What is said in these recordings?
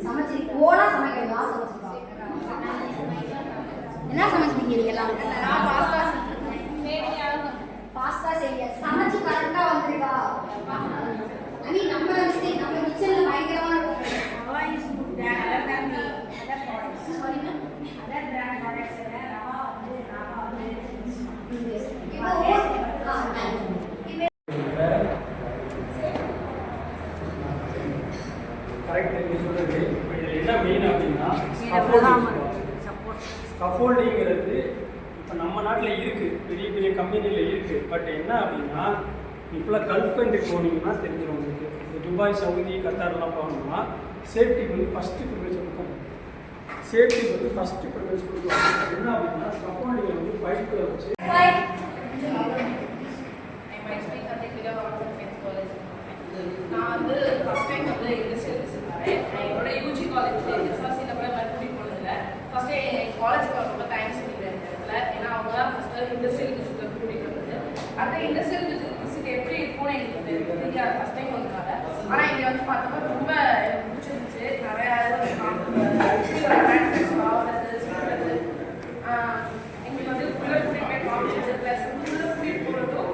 சமைச்சு ஓனா சமைக்கிறதா என்ன சமைச்சிருக்கீங்க எல்லாம்? பாஸ்தா செய்ய சமைச்சு கரெக்டா வந்திருக்கா? நம்ம கிச்சன்ல பயங்கரமா இருக்கும். என்ன மெயின் அப்படின்னா ஸ்கஃபோல்டிங்கிறது இப்போ நம்ம நாட்டில் இருக்குது, பெரிய பெரிய கம்பெனியில் இருக்குது. பட் என்ன அப்படின்னா இப்போலாம் கல்ஃப் கண்ட்ரி போனீங்கன்னா தெரிஞ்சிடும் உங்களுக்கு. இப்போ துபாய், சவுதி, கத்தார்லாம் போனோம்னா சேஃப்டிக்கு வந்து ஃபஸ்ட்டு ப்ரிஃபரன்ஸ் கொடுக்கணும். சேஃப்டிக்கு வந்து ஃபஸ்ட்டு ப்ரிஃபரன்ஸ் கொடுக்கணும். என்ன அப்படின்னா ஸ்கஃபோல்டிங்கை வந்து பைப்பில் வச்சு நான் வந்து ஃபஸ்ட் டைம் வந்து இண்டஸ்ட்ரியல் விசிட் பண்ணேன். என்னோட யூஜி காலேஜ் எஸ்ஆர்சியில் கூட மறுபடி போனதில்லை. ஃபஸ்ட்டு என் காலேஜுக்கு ரொம்ப டைம் ஸ்பெண்ட் இடத்துல. ஏன்னா அவங்க தான் ஃபஸ்ட்டு இண்டஸ்ட்ரியல் விசிட்டில் கூட்டிகிட்டு வந்தது. அந்த இண்டஸ்ட்ரியல் விசிட் எப்படி இருக்கும்னு எனக்கு தெரியாது ஃபஸ்ட் டைம் வந்ததுனால. ஆனால் இங்கே வந்து பார்த்தோம்னா ரொம்ப எனக்கு பிடிச்சிருந்துச்சு. நிறையா ஆகுறது சொல்கிறது எங்களுக்கு வந்து உள்ளே கூட்டிகிட்டு போய் காமிச்சது. ப்ளஸ் உள்ளே கூட்டிகிட்டு போகிறதும்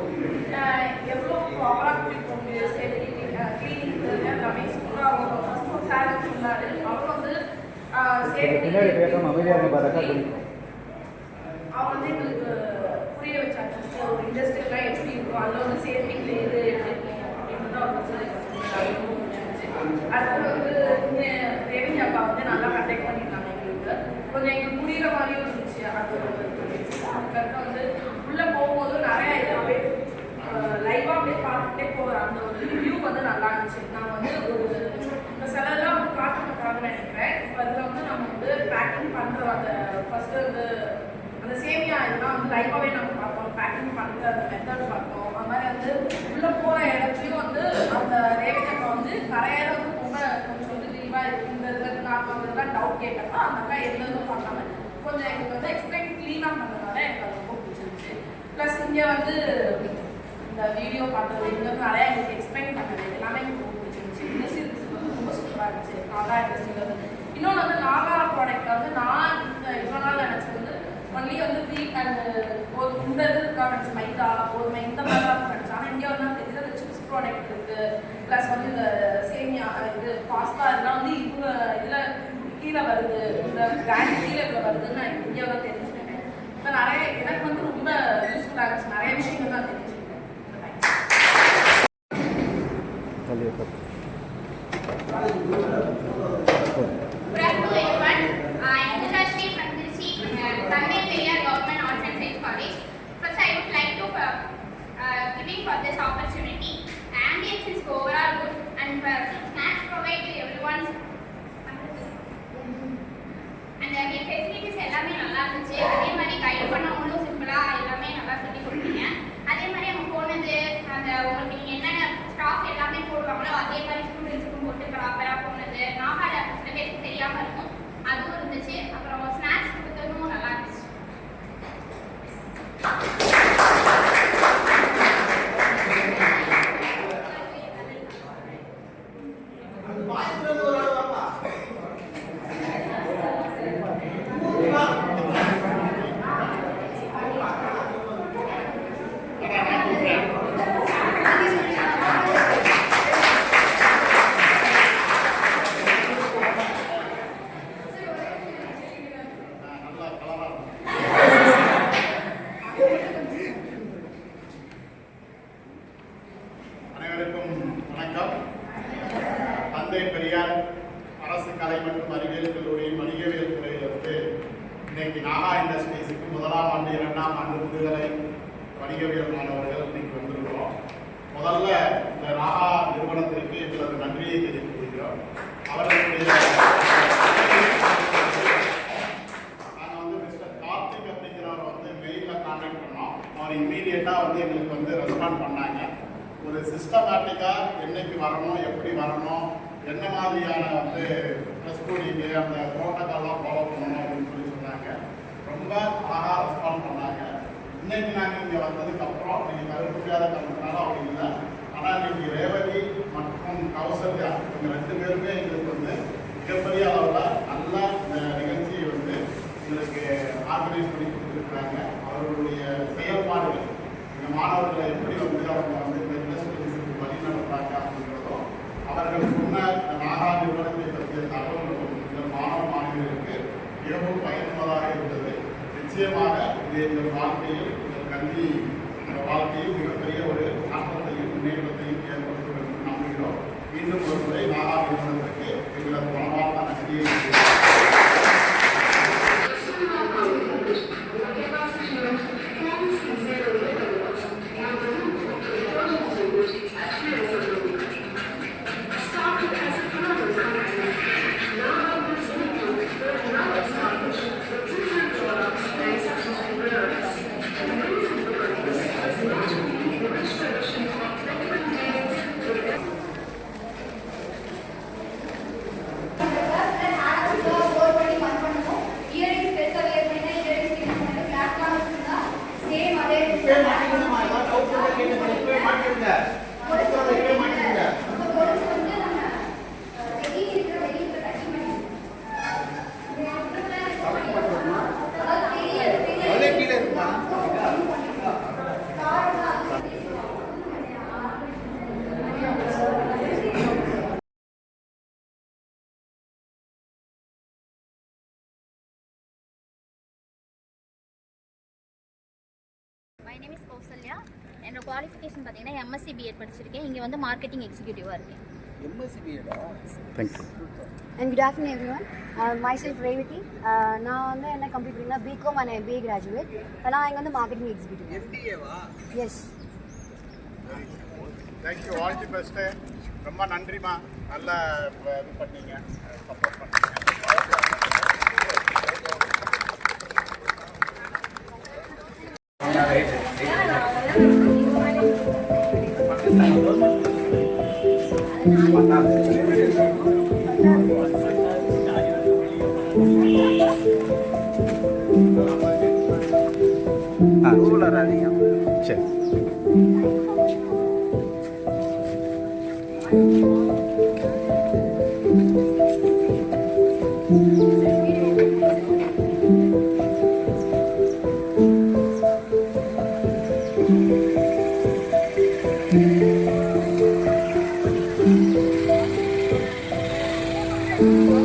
எவ்வளோ ப்ராப்பராக கூட்டிகிட்டு போக முடியும், சேஃப்டி கிளீனிங் எல்லாமே சூப்பராக அவங்க ஃபஸ்ட் சார் சொன்னார். அவங்க வந்து அவங்க வந்து எங்களுக்கு புரிய வச்சாங்க. ஒரு இண்டஸ்ட்ரியெல்லாம் எப்படி இருக்கும், அதில் வந்து சேஃப்டி இது எப்படி இருக்கும் அப்படின்னு தான் அவங்க அடுத்து வந்து ரேவதி அக்கா வந்து நல்லா கண்டக்ட் பண்ணியிருந்தாங்க. எங்களுக்கு கொஞ்சம் எங்களுக்கு புரியுற மாதிரியும் இருந்துச்சு. அதுக்கப்புறம் வந்து உள்ளே போகும்போது நிறையா இது அப்படியே லைவாக அப்படியே பார்த்துட்டே போகிற அந்த ஒரு வியூ வந்து நல்லா இருந்துச்சு. நான் வந்து ஒரு இந்த சிலெல்லாம் வந்து காட்ட மாட்டாங்கன்னு நினைக்கிறேன். இப்போ அதில் வந்து நம்ம வந்து பேக்கிங் பண்ணுற அந்த ஃபஸ்ட்டு வந்து அந்த சேமியா இதெல்லாம் வந்து லைவாகவே நம்ம பார்ப்போம். பேக்கிங் பண்ணுற அந்த மெத்தட் பார்த்தோம். அது மாதிரி வந்து உள்ளே போகிற இடத்துலையும் வந்து அந்த ரேவதியக்கா வந்து நிறைய வந்து ரொம்ப கொஞ்சம் வந்து லீவாக இருக்குது. இந்த இதில் நான் இதெல்லாம் டவுட் கேட்டப்போ அந்த அக்கா எதுவும் பண்ணாமல் கொஞ்சம் எங்களுக்கு வந்து எக்ஸ்பிளைன் க்ளீனாக பண்ணதுனால எனக்கு அது ரொம்ப பிடிச்சிருந்துச்சு. ப்ளஸ் இங்கே வந்து இந்த வீடியோ பார்த்தது இங்கே வந்து நிறையா எங்களுக்கு எக்ஸ்பிளைன் பண்ணது எல்லாமே எனக்கு ரொம்ப பிடிச்சிருந்துச்சு. இண்டஸ்ட்ரியல் விசிட் வந்து ரொம்ப சூப்பராக இருந்துச்சு. நாகா இண்டஸ்ட்ரியில் வந்து இன்னொன்று வந்து நாகா ப்ராடக்ட் வந்து நான் இவ்வளோ நாள் நினச்சது வந்து ஒன்லி வந்து வீட் அண்ட் ஒரு இந்த இது இருக்கா நினச்சி மைதா கோதுமை இந்த மாதிரிலாம் நினச்சேன். ஆனால் இங்கே வந்து தெரியுது அந்த சிப்ஸ் ப்ராடக்ட் இருக்குது. ப்ளஸ் வந்து இந்த சேமியா இது பாஸ்தா இதெல்லாம் வந்து இவங்க இதில் கீழே வருது, இந்த பிராண்ட் கீழே இவ்வளோ வருதுன்னு நான் இங்கே தான் தெரிஞ்சுக்கிட்டேன். இப்போ நிறைய எனக்கு வந்து ரொம்ப யூஸ்ஃபுல்லாக இருந்துச்சு. நிறைய விஷயங்கள் தான் தெரிஞ்சுக்கிட்டேன். Giving for this opportunity. Ambience is overall good and snacks provide to everyone. And the facilities எல்லாமே நல்லா இருந்துச்சு. அதே மாதிரி கைட் பண்ணவங்களும் சிம்பிளாக எல்லாமே நல்லா சொல்லி கொடுத்தீங்க. அதே மாதிரி அவங்க போனது அந்த உங்களுக்கு நீங்கள் என்னென்ன ஸ்டாஃப் எல்லாமே போடுவாங்களோ அதே மாதிரி ஸ்டூடெண்ட்ஸுக்கும் போட்டு ப்ராப்பராக போனது. நாகால சில பேருக்கு தெரியாமல் இருக்கும், அதுவும் இருந்துச்சு. அப்புறம் ஸ்நாக்ஸ் கொடுத்ததும் நல்லா இருந்துச்சு. இன்னைக்கு நாகா இண்டஸ்ட்ரீஸுக்கு முதலாம் ஆண்டு 2ஆம் ஆண்டு முதுகலை வணிகவியல் மாணவர்கள் இன்னைக்கு வந்திருக்கிறோம். முதல்ல இந்த நாகா நிறுவனத்திற்கு எங்களது நன்றியை தெரிவித்துக் கொள்கிறோம். அவர்களுடைய நாங்கள் வந்து மிஸ்டர் கார்த்திக் அப்படிங்கிறவர் வந்து மெயிலில் கான்டாக்ட் பண்ணோம். அவர் இம்மீடியட்டாக வந்து எங்களுக்கு வந்து ரெஸ்பாண்ட் பண்ணாங்க. ஒரு சிஸ்டமேட்டிக்காக என்னைக்கு வரணும், எப்படி வரணும், என்ன மாதிரியான வந்து ட்ரெஸ் கோடிங்கு அந்த ப்ரோட்டோக்கால்லாம் ஃபாலோ பண்ணணும் அப்படின்னு சொல்லி சொன்னாங்க. ரொம்ப அழகாக ரெஸ்பாண்ட் பண்ணாங்க. இன்னைக்கு நாங்கள் இங்கே வந்ததுக்கப்புறம் நீங்கள் கருத்து முடியாத காரணத்தினால அவங்க இல்லை. ஆனால் இன்னைக்கு ரேவதி மற்றும் கௌசல்யா இவங்க 2 பேருமே எங்களுக்கு வந்து மிக இவர் சொன்ன இந்த நாகா நிறுவனத்தை பற்றிய தகவல் இந்த மாணவ மாணவிகளுக்கு மிகவும் பயனுள்ளதாக இருந்தது. நிச்சயமாக இது எங்கள் வாழ்க்கையில் எங்கள் கல்வி வாழ்க்கையில் மிகப்பெரிய ஒரு மாற்றத்தையும் முன்னேற்றத்தையும் ஏற்படுத்தும் என்று நம்புகிறோம். மீண்டும் ஒரு முறை நாகா நிறுவனத்திற்கு எங்களது மனமார்ந்த நன்றியை மை நேம் இஸ் கௌசல்யா. என்னோட குவாலிஃபிகேஷன் பார்த்தீங்கன்னா எம்எஸ்சி பிஎட் படிச்சிருக்கேன். இங்கே வந்து மார்க்கெட்டிங் எக்ஸிக்யூட்டிவாக இருக்கேன். எம்எஸ்சி பிஎடா? Thank you. And good afternoon everyone. Myself Revati. நான் வந்து என்ன கம்ப்ளீட் பண்ணினா பிகாம் அண்ட் MBA கிராஜுவேட். நான் இங்கே வந்து மார்க்கெட்டிங் எக்ஸிக்யூட்டிவ். MBA-வா? Yes. Thank you. All the best. ரொம்ப நன்றிம்மா. நல்லா இது பண்ணீங்க, சப்போர்ட் பண்ணீங்க. சரி. Thank you.